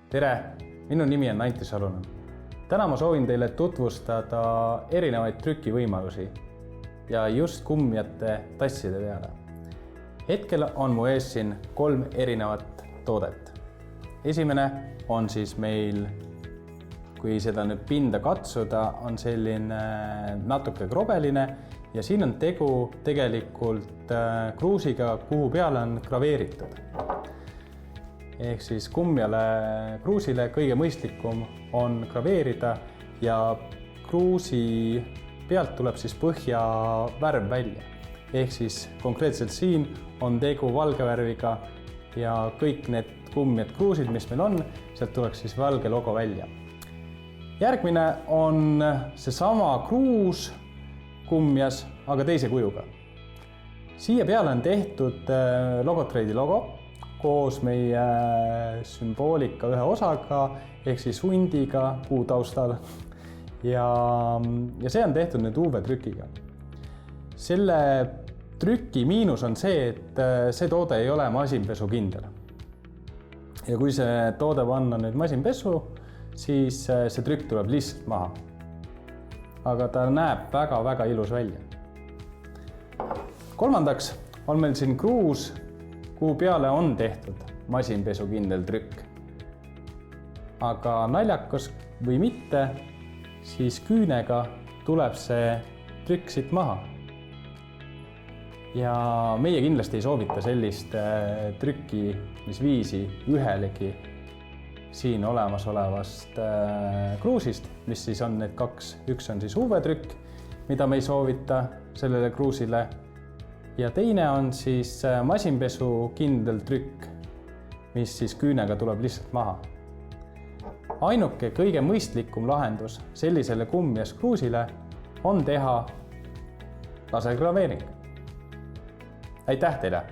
Tere, minu nimi on Anti Salunen. Täna ma soovin teile tutvustada erinevaid trükivõimalusi ja just kummijate tasside peale. Hetkel on mu ees siin 3 erinevat toodet. Esimene on siis meil, kui seda nüüd pinda katsuda, on selline natuke krobeline ja siin on tegu tegelikult kruusiga, kuhu peale on graveeritud. Ehk siis kummjale kruusile kõige mõistlikum on graveerida ja kruusi pealt tuleb siis põhja värv välja. Ehk siis konkreetselt siin on tegu valge värviga ja kõik need kummjad kruusid, mis meil on, sealt tuleks siis valge logo välja. Järgmine on seesama kruus kummjas, aga teise kujuga. Siia peale on tehtud Logotrade'i logo koos meie sümboolika ühe osaga ehk siis hundiga kuu taustal ja see on tehtud nüüd UV-trükiga. Selle trüki miinus on see, et see toode ei ole masinpesukindel. Ja kui see toode panna nüüd masinpesu, siis see trükk tuleb lihtsalt maha. Aga ta näeb väga-väga ilus välja. Kolmandaks on meil siin kruus, kuhu peale on tehtud masinpesukindel trükk. Aga naljakas või mitte, siis küünega tuleb see trükk siit maha. Ja meie kindlasti ei soovita sellist trükkimisviisi ühelegi siin olemasolevast kruusist, mis siis on need 2. Üks on siis UV-trükk, mida me ei soovita sellele kruusile. Ja teine on siis masinpesu kindel trükk, mis siis küünega tuleb lihtsalt maha. Ainuke kõige mõistlikum lahendus sellisele kummjas kruusile on teha lasergraveering. Aitäh teile!